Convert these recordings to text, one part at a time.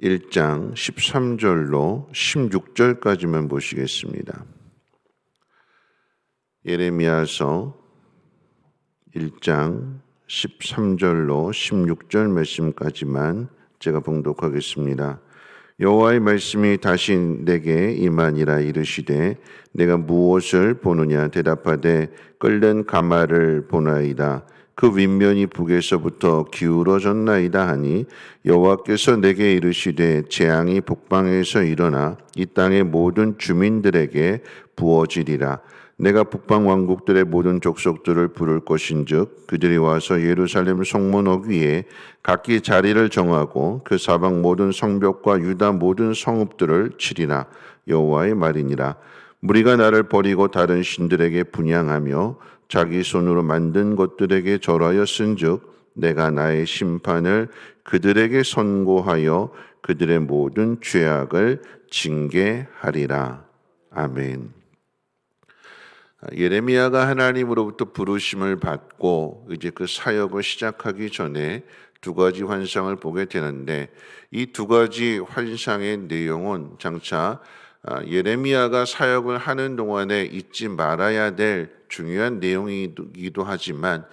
1장 13절로 16절까지만 보시겠습니다. 예레미야서 1장 13절로 16절 말씀까지만 제가 봉독하겠습니다. 여호와의 말씀이 다시 내게 임하니라. 이르시되 내가 무엇을 보느냐? 대답하되 끓는 가마를 보나이다. 그 윗면이 북에서부터 기울어졌나이다 하니 여호와께서 내게 이르시되 재앙이 북방에서 일어나 이 땅의 모든 주민들에게 부어지리라. 내가 북방 왕국들의 모든 족속들을 부를 것인즉 그들이 와서 예루살렘 성문옥 위에 각기 자리를 정하고 그 사방 모든 성벽과 유다 모든 성읍들을 치리라. 여호와의 말이니라. 무리가 나를 버리고 다른 신들에게 분향하며 자기 손으로 만든 것들에게 절하였은즉 내가 나의 심판을 그들에게 선고하여 그들의 모든 죄악을 징계하리라. 아멘. 예레미야가 하나님으로부터 부르심을 받고 이제 그 사역을 시작하기 전에 두 가지 환상을 보게 되는데 이 두 가지 환상의 내용은 장차 예레미야가 사역을 하는 동안에 잊지 말아야 될 중요한 내용이기도 하지만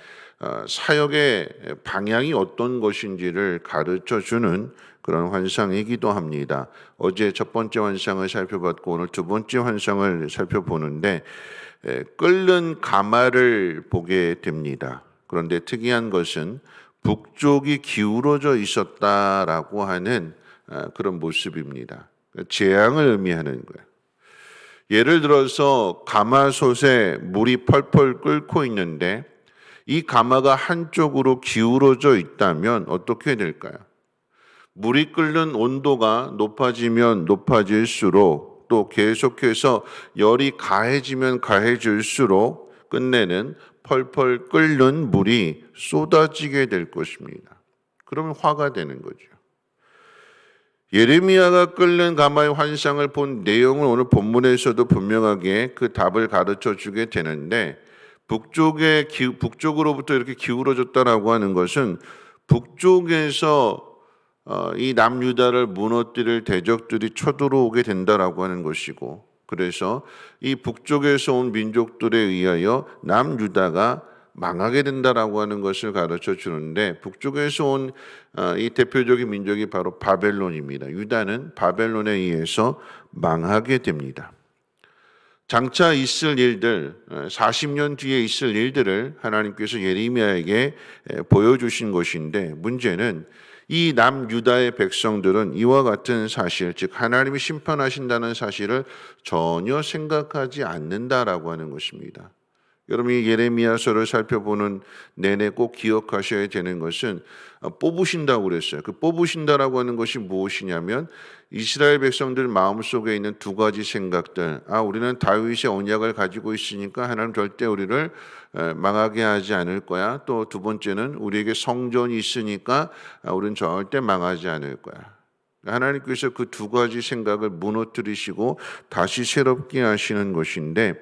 사역의 방향이 어떤 것인지를 가르쳐주는 그런 환상이기도 합니다. 어제 첫 번째 환상을 살펴봤고 오늘 두 번째 환상을 살펴보는데 끓는 가마를 보게 됩니다. 그런데 특이한 것은 북쪽이 기울어져 있었다라고 하는 그런 모습입니다. 재앙을 의미하는 거예요. 예를 들어서 가마솥에 물이 펄펄 끓고 있는데 이 가마가 한쪽으로 기울어져 있다면 어떻게 될까요? 물이 끓는 온도가 높아지면 높아질수록 또 계속해서 열이 가해지면 가해질수록 끝내는 펄펄 끓는 물이 쏟아지게 될 것입니다. 그러면 화가 되는 거죠. 예레미야가 끓는 가마의 환상을 본 내용을 오늘 본문에서도 분명하게 그 답을 가르쳐 주게 되는데 북쪽으로부터 이렇게 기울어졌다라고 하는 것은 북쪽에서 이 남유다를 무너뜨릴 대적들이 쳐들어오게 된다라고 하는 것이고 그래서 이 북쪽에서 온 민족들에 의하여 남유다가 망하게 된다라고 하는 것을 가르쳐 주는데 북쪽에서 온 이 대표적인 민족이 바로 바벨론입니다. 유다는 바벨론에 의해서 망하게 됩니다. 장차 있을 일들, 40년 뒤에 있을 일들을 하나님께서 예레미야에게 보여주신 것인데 문제는 이 남유다의 백성들은 이와 같은 사실, 즉 하나님이 심판하신다는 사실을 전혀 생각하지 않는다라고 하는 것입니다. 여러분이 예레미야서를 살펴보는 내내 꼭 기억하셔야 되는 것은 뽑으신다고 그랬어요. 그 뽑으신다라고 하는 것이 무엇이냐면 이스라엘 백성들 마음속에 있는 두 가지 생각들. 우리는 다윗의 언약을 가지고 있으니까 하나님 절대 우리를 망하게 하지 않을 거야. 또 두 번째는 우리에게 성전이 있으니까 우리는 절대 망하지 않을 거야. 하나님께서 그 두 가지 생각을 무너뜨리시고 다시 새롭게 하시는 것인데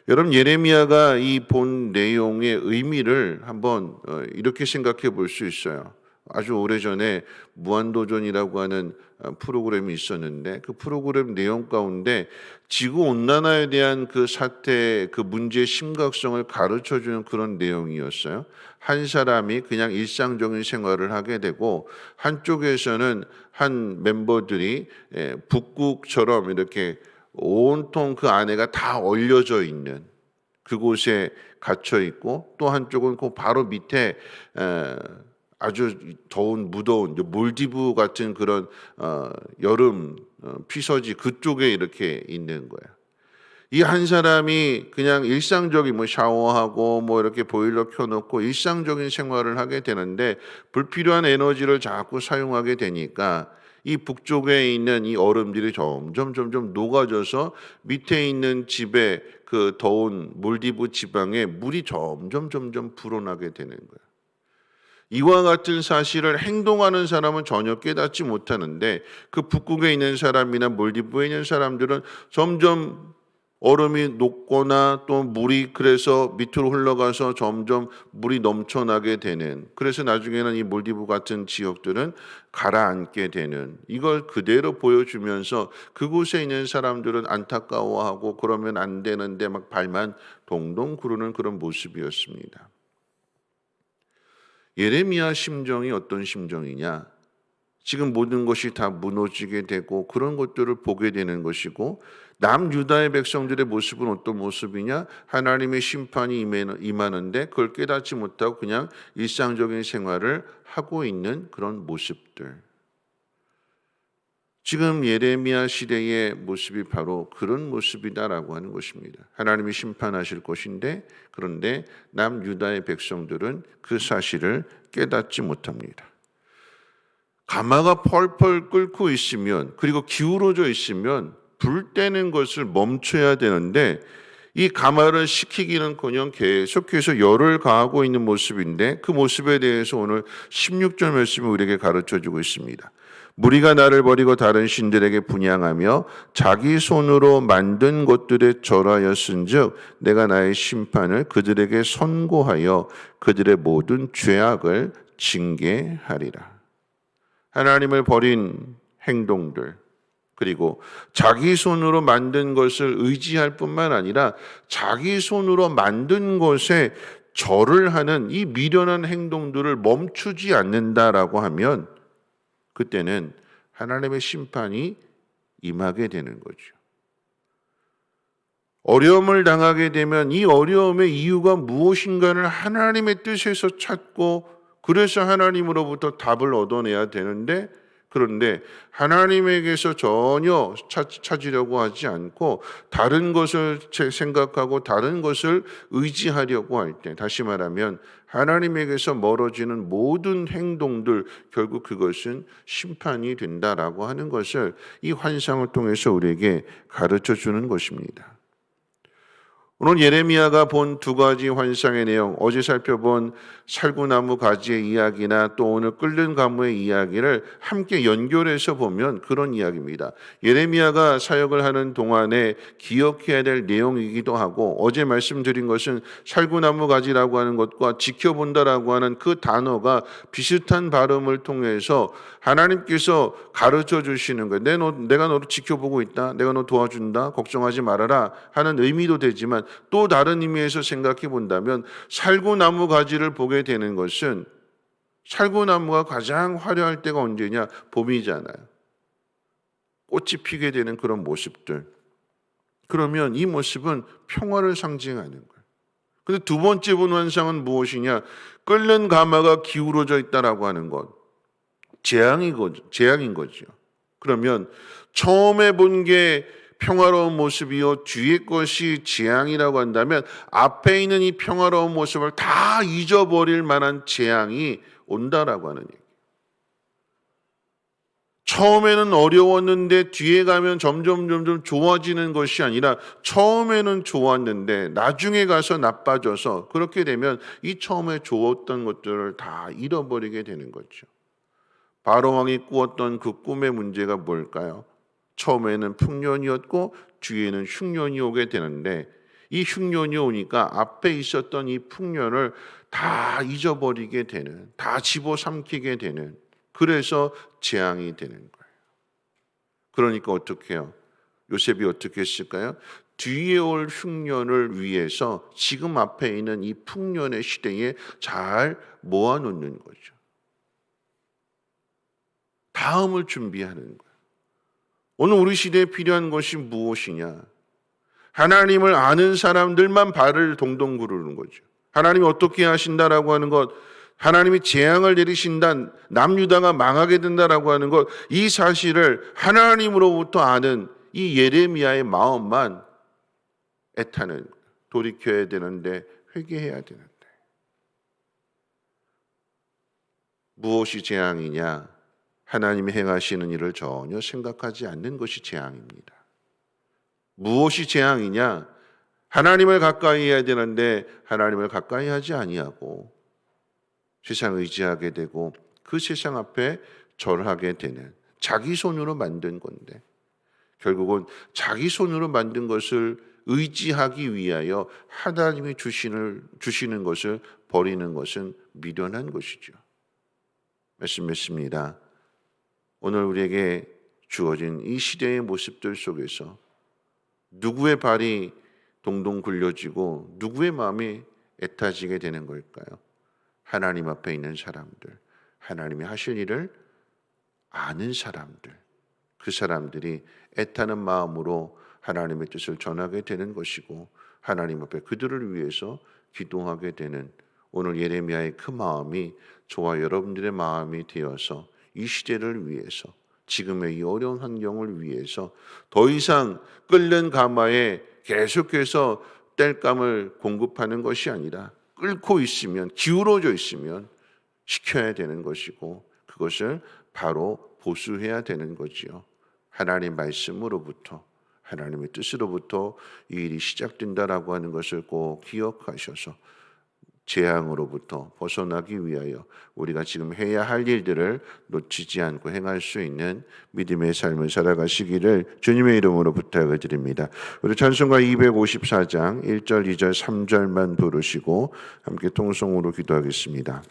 여러분 예레미야가 이 본 내용의 의미를 한번 이렇게 생각해 볼 수 있어요. 아주 오래전에 무한도전이라고 하는 프로그램이 있었는데 그 프로그램 내용 가운데 지구온난화에 대한 그 사태, 그 문제의 심각성을 가르쳐주는 그런 내용이었어요. 한 사람이 그냥 일상적인 생활을 하게 되고 한쪽에서는 한 멤버들이 북극처럼 이렇게 온통 그 안에가 다 얼려져 있는 그곳에 갇혀 있고 또 한쪽은 그 바로 밑에 아주 무더운 몰디브 같은 그런 여름 피서지 그쪽에 이렇게 있는 거야. 이 한 사람이 그냥 일상적인 샤워하고 이렇게 보일러 켜놓고 일상적인 생활을 하게 되는데 불필요한 에너지를 자꾸 사용하게 되니까 이 북쪽에 있는 이 얼음들이 점점 녹아져서 밑에 있는 집에 그 더운 몰디브 지방에 물이 점점 불어나게 되는 거예요. 이와 같은 사실을 행동하는 사람은 전혀 깨닫지 못하는데 그 북극에 있는 사람이나 몰디브에 있는 사람들은 점점 얼음이 녹거나 또 물이 그래서 밑으로 흘러가서 점점 물이 넘쳐나게 되는, 그래서 나중에는 이 몰디브 같은 지역들은 가라앉게 되는, 이걸 그대로 보여주면서 그곳에 있는 사람들은 안타까워하고 그러면 안 되는데 막 발만 동동 구르는 그런 모습이었습니다. 예레미야 심정이 어떤 심정이냐? 지금 모든 것이 다 무너지게 되고 그런 것들을 보게 되는 것이고, 남유다의 백성들의 모습은 어떤 모습이냐? 하나님의 심판이 임하는데 그걸 깨닫지 못하고 그냥 일상적인 생활을 하고 있는 그런 모습들. 지금 예레미야 시대의 모습이 바로 그런 모습이다라고 하는 것입니다. 하나님이 심판하실 것인데, 그런데 남유다의 백성들은 그 사실을 깨닫지 못합니다. 가마가 펄펄 끓고 있으면, 그리고 기울어져 있으면 불 떼는 것을 멈춰야 되는데, 이 가마를 식히기는커녕 계속해서 열을 가하고 있는 모습인데, 그 모습에 대해서 오늘 16절 말씀이 우리에게 가르쳐주고 있습니다. 무리가 나를 버리고 다른 신들에게 분향하며 자기 손으로 만든 것들에 절하였은즉 내가 나의 심판을 그들에게 선고하여 그들의 모든 죄악을 징계하리라. 하나님을 버린 행동들, 그리고 자기 손으로 만든 것을 의지할 뿐만 아니라 자기 손으로 만든 것에 절을 하는 이 미련한 행동들을 멈추지 않는다라고 하면, 그때는 하나님의 심판이 임하게 되는 거죠. 어려움을 당하게 되면 이 어려움의 이유가 무엇인가를 하나님의 뜻에서 찾고, 그래서 하나님으로부터 답을 얻어내야 되는데, 그런데 하나님에게서 전혀 찾으려고 하지 않고 다른 것을 생각하고 다른 것을 의지하려고 할 때, 다시 말하면 하나님에게서 멀어지는 모든 행동들, 결국 그것은 심판이 된다라고 하는 것을 이 환상을 통해서 우리에게 가르쳐 주는 것입니다. 오늘 예레미야가 본 두 가지 환상의 내용, 어제 살펴본 살구나무 가지의 이야기나 또 오늘 끓는 가무의 이야기를 함께 연결해서 보면 그런 이야기입니다. 예레미야가 사역을 하는 동안에 기억해야 될 내용이기도 하고, 어제 말씀드린 것은 살구나무 가지라고 하는 것과 지켜본다라고 하는 그 단어가 비슷한 발음을 통해서 하나님께서 가르쳐 주시는 거예요. 내가 너를 지켜보고 있다, 내가 너 도와준다, 걱정하지 말아라 하는 의미도 되지만, 또 다른 의미에서 생각해 본다면 살구나무 가지를 보게 되는 것은, 살구나무가 가장 화려할 때가 언제냐? 봄이잖아요. 꽃이 피게 되는 그런 모습들. 그러면 이 모습은 평화를 상징하는 거예요. 근데 두 번째 본 환상은 무엇이냐? 끓는 가마가 기울어져 있다라고 하는 것. 재앙인 거죠. 그러면 처음에 본 게 평화로운 모습이요, 뒤에 것이 재앙이라고 한다면 앞에 있는 이 평화로운 모습을 다 잊어버릴 만한 재앙이 온다라고 하는 얘기예요. 처음에는 어려웠는데 뒤에 가면 점점 좋아지는 것이 아니라, 처음에는 좋았는데 나중에 가서 나빠져서, 그렇게 되면 이 처음에 좋았던 것들을 다 잃어버리게 되는 거죠. 바로왕이 꾸었던 그 꿈의 문제가 뭘까요? 처음에는 풍년이었고 뒤에는 흉년이 오게 되는데, 이 흉년이 오니까 앞에 있었던 이 풍년을 다 잊어버리게 되는, 다 집어삼키게 되는, 그래서 재앙이 되는 거예요. 그러니까 어떻게 해요? 요셉이 어떻게 했을까요? 뒤에 올 흉년을 위해서 지금 앞에 있는 이 풍년의 시대에 잘 모아놓는 거죠. 다음을 준비하는 거예요. 오늘 우리 시대에 필요한 것이 무엇이냐? 하나님을 아는 사람들만 발을 동동 구르는 거죠. 하나님이 어떻게 하신다라고 하는 것, 하나님이 재앙을 내리신다, 남유다가 망하게 된다라고 하는 것, 이 사실을 하나님으로부터 아는 이 예레미야의 마음만 애타는, 돌이켜야 되는데, 회개해야 되는데. 무엇이 재앙이냐? 하나님이 행하시는 일을 전혀 생각하지 않는 것이 재앙입니다. 무엇이 재앙이냐? 하나님을 가까이 해야 되는데 하나님을 가까이 하지 아니하고 세상 의지하게 되고, 그 세상 앞에 절하게 되는, 자기 손으로 만든 건데 결국은 자기 손으로 만든 것을 의지하기 위하여 하나님이 주시는 것을 버리는 것은 미련한 것이죠. 말씀 맺습니다. 오늘 우리에게 주어진 이 시대의 모습들 속에서 누구의 발이 동동 굴려지고 누구의 마음이 애타지게 되는 걸까요? 하나님 앞에 있는 사람들, 하나님이 하실 일을 아는 사람들, 그 사람들이 애타는 마음으로 하나님의 뜻을 전하게 되는 것이고 하나님 앞에 그들을 위해서 기도하게 되는 오늘 예레미야의 그 마음이 저와 여러분들의 마음이 되어서 이 시대를 위해서 지금의 이 어려운 환경을 위해서 더 이상 끓는 가마에 계속해서 땔감을 공급하는 것이 아니라 끓고 있으면 기울어져 있으면 식혀야 되는 것이고 그것을 바로 보수해야 되는 거지요. 하나님 말씀으로부터 하나님의 뜻으로부터 이 일이 시작된다라고 하는 것을 꼭 기억하셔서 재앙으로부터 벗어나기 위하여 우리가 지금 해야 할 일들을 놓치지 않고 행할 수 있는 믿음의 삶을 살아가시기를 주님의 이름으로 부탁을 드립니다. 우리 찬송가 254장 1절, 2절, 3절만 부르시고 함께 통성으로 기도하겠습니다.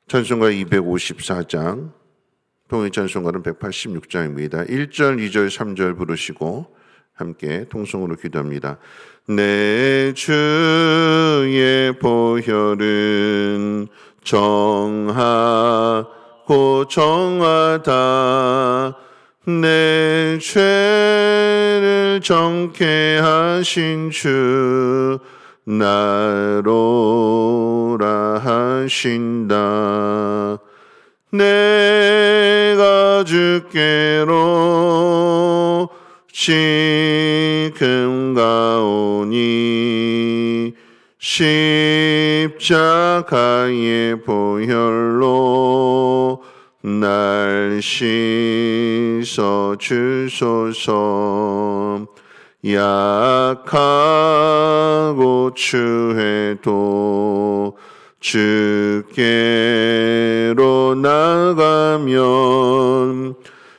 찬송가 254장, 통일 찬송가는 186장입니다. 1절, 2절, 3절 부르시고 함께 통성으로 기도합니다. 내 주의 보혈은 정하고 정하다 내 죄를 정케 하신 주 나로라 하신다. 내가 주께로 지금 가오니 십자가의 보혈로 날 씻어 주소서. 약하고 추해도 주께로 나가면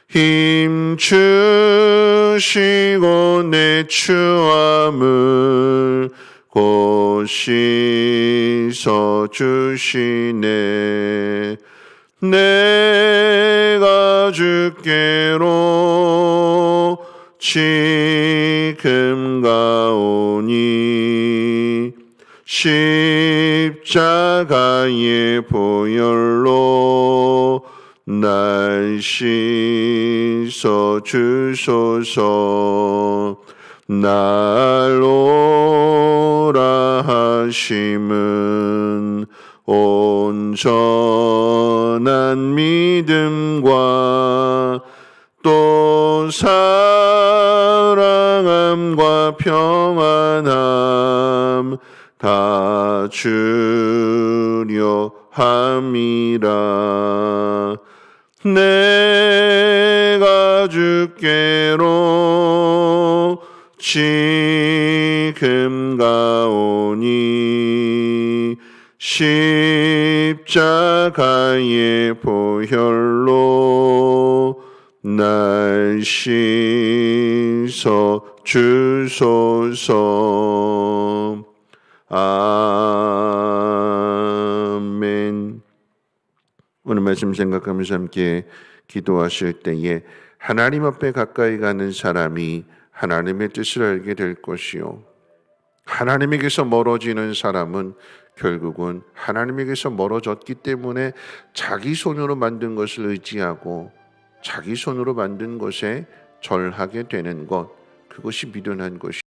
힘 주시고 내 추함을 곧 씻어 주시네. 내가 주께로 지금 가오니 십자가의 보혈로 날 씻어 주소서. 날 오라 하심은 온전한 믿음과 또 사랑함과 평안함 다 주려 함이라. 내가 주께로 지금 가오니 십자가의 보혈로 날 씻어 주소서. 아멘. 오늘 말씀 생각하면서 함께 기도하실 때에 하나님 앞에 가까이 가는 사람이 하나님의 뜻을 알게 될 것이요, 하나님에게서 멀어지는 사람은 결국은 하나님에게서 멀어졌기 때문에 자기 손으로 만든 것을 의지하고 자기 손으로 만든 것에 절하게 되는 것, 그것이 미련한 것이